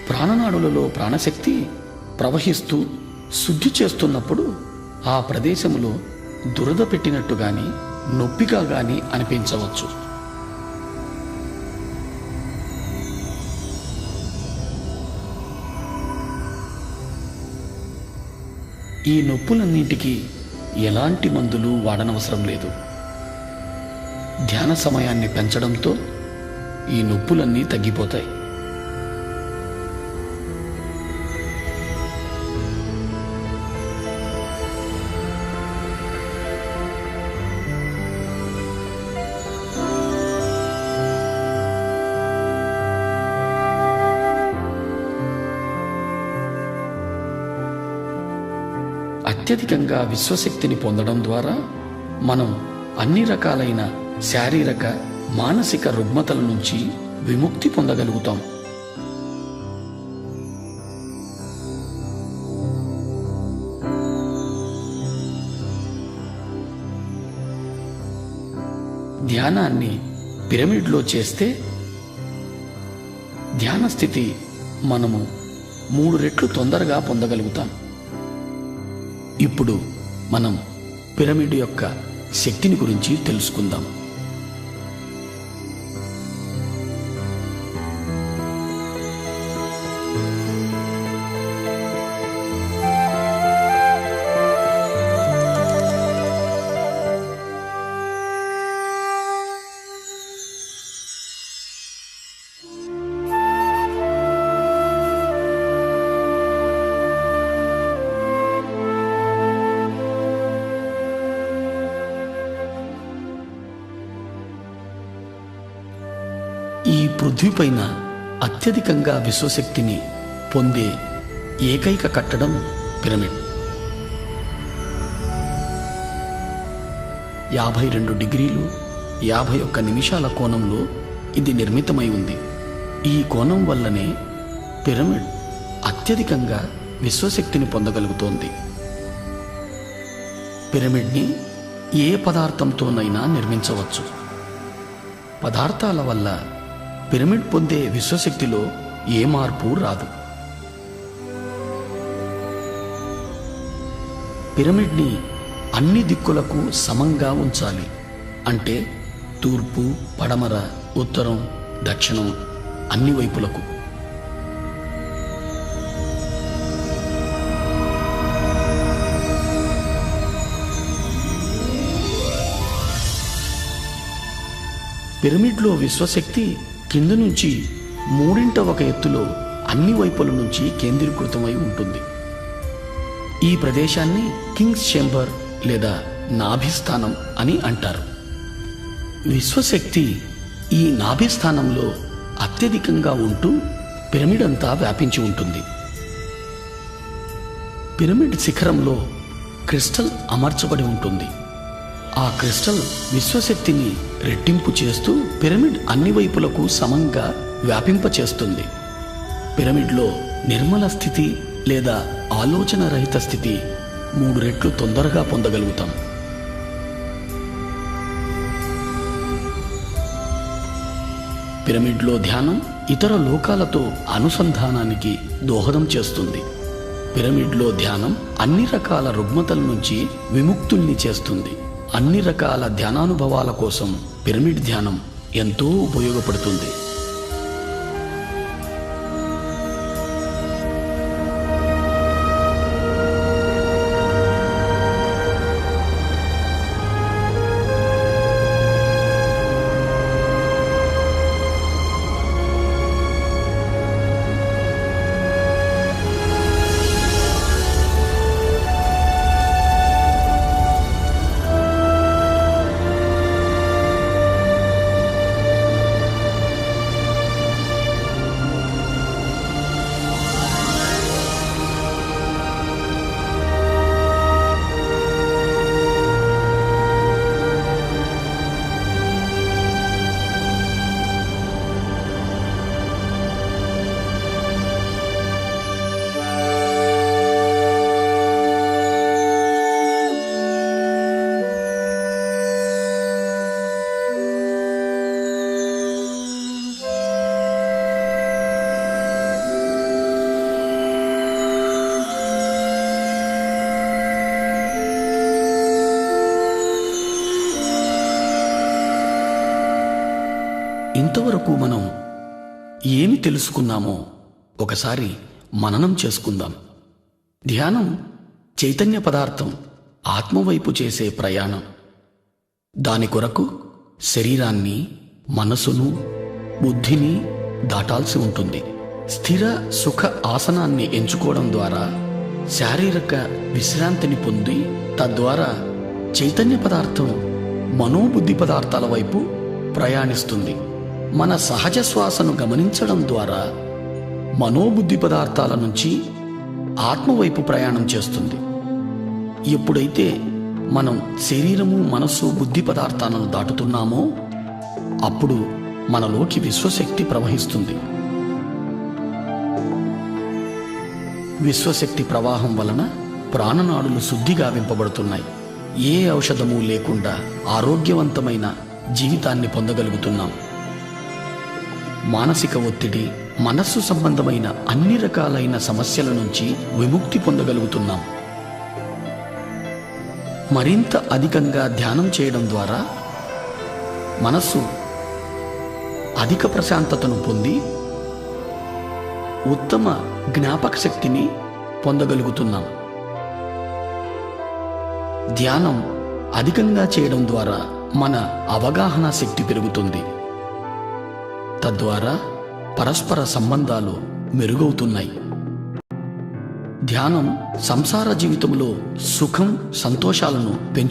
ప్రాణనాడులలో ప్రాణశక్తి ప్రవహిస్తూ శుద్ధి చేస్తున్నప్పుడు ఆ ప్రదేశంలో దురద పెట్టినట్టు గాని నొప్పిగా గాని అనిపించవచ్చు. ఈ నొప్పులన్నింటికీ ఎలాంటి మందులు వాడనవసరం లేదు. ధ్యాన సమయాన్ని పెంచడంతో ఈ నొప్పులన్నీ తగ్గిపోతాయి. అత్యధికంగా విశ్వశక్తిని పొందడం ద్వారా మనం అన్ని రకాలైన శారీరక మానసిక రుగ్మతల నుంచి విముక్తి పొందగలుగుతాం. ధ్యానాన్ని పిరమిడ్లో చేస్తే ధ్యాన స్థితి మనము 3 రెట్లు తొందరగా పొందగలుగుతాం. ఇప్పుడు మనం పిరమిడ్ యొక్క శక్తిని గురించి తెలుసుకుందాం. ఈ పృథ్వీపైన అత్యధికంగా విశ్వశక్తిని పొందే ఏకైక కట్టడం పిరమిడ్. 52 డిగ్రీలు 51 నిమిషాల కోణంలో ఇది నిర్మితమై ఉంది. ఈ కోణం వల్లనే పిరమిడ్ అత్యధికంగా విశ్వశక్తిని పొందగలుగుతోంది. పిరమిడ్ని ఏ పదార్థంతోనైనా నిర్మించవచ్చు. పదార్థాల వల్ల పిరమిడ్ పొందే విశ్వశక్తిలో ఏ మార్పు రాదు. పిరమిడ్ని అన్ని దిక్కులకు సమంగా ఉంచాలి. అంటే తూర్పు, పడమర, ఉత్తరం, దక్షిణం అన్ని వైపులకు. పిరమిడ్లో విశ్వశక్తి కింద నుంచి 3/1 ఎత్తులో అన్ని వైపుల నుంచి కేంద్రీకృతమై ఉంటుంది. ఈ ప్రదేశాన్ని కింగ్స్ చేంబర్ లేదా నాభిస్థానం అని అంటారు. విశ్వశక్తి ఈ నాభిస్థానంలో అత్యధికంగా ఉంటూ పిరమిడ్ అంతా వ్యాపించి ఉంటుంది. పిరమిడ్ శిఖరంలో క్రిస్టల్ అమర్చబడి ఉంటుంది. ఆ క్రిస్టల్ విశ్వశక్తిని రెట్టింపు చేస్తూ పిరమిడ్ అన్ని వైపులకు సమంగా వ్యాపింపచేస్తుంది. పిరమిడ్లో నిర్మల స్థితి లేదా ఆలోచన రహిత స్థితి 3 రెట్లు తొందరగా పొందగలుగుతాం. పిరమిడ్లో ధ్యానం ఇతర లోకాలతో అనుసంధానానికి దోహదం చేస్తుంది. పిరమిడ్లో ధ్యానం అన్ని రకాల రుగ్మతల నుంచి విముక్తుల్ని చేస్తుంది. అన్ని రకాల ధ్యానానుభవాల కోసం పిరమిడ్ ధ్యానం ఎంతో ఉపయోగపడుతుంది. ఇంతవరకు మనం ఏమి తెలుసుకున్నామో ఒకసారి మననం చేసుకుందాం. ధ్యానం చైతన్య పదార్థం ఆత్మవైపు చేసే ప్రయాణం. దాని కొరకు శరీరాన్ని, మనసును, బుద్ధిని దాటాల్సి ఉంటుంది. స్థిర సుఖ ఆసనాన్ని ఎంచుకోవడం ద్వారా శారీరక విశ్రాంతిని పొంది తద్వారా చైతన్య పదార్థం మనోబుద్ధి పదార్థాల వైపు ప్రయాణిస్తుంది. మన సహజ శ్వాసను గమనించడం ద్వారా మనోబుద్ధి పదార్థాల నుంచి ఆత్మవైపు ప్రయాణం చేస్తుంది. ఎప్పుడైతే మనం శరీరము, మనస్సు, బుద్ధి పదార్థాలను దాటుతున్నామో అప్పుడు మనలోకి విశ్వశక్తి ప్రవహిస్తుంది. విశ్వశక్తి ప్రవాహం వలన ప్రాణనాడులు శుద్ధిగా వింపబడుతున్నాయి. ఏ ఔషధము లేకుండా ఆరోగ్యవంతమైన జీవితాన్ని పొందగలుగుతున్నాం. మానసిక ఒత్తిడి, మనస్సు సంబంధమైన అన్ని రకాలైన సమస్యల నుంచి విముక్తి పొందగలుగుతున్నాం. మరింత అధికంగా ధ్యానం చేయడం ద్వారా మనస్సు అధిక ప్రశాంతతను పొంది ఉత్తమ జ్ఞాపక శక్తిని పొందగలుగుతున్నాం. ధ్యానం అధికంగా చేయడం ద్వారా మన అవగాహన శక్తి పెరుగుతుంది. తద్వారా పరస్పర సంబంధాలు మెరుగవుతున్నాయి. ధ్యానం సంసార జీవితంలో సుఖం, సంతోషాలను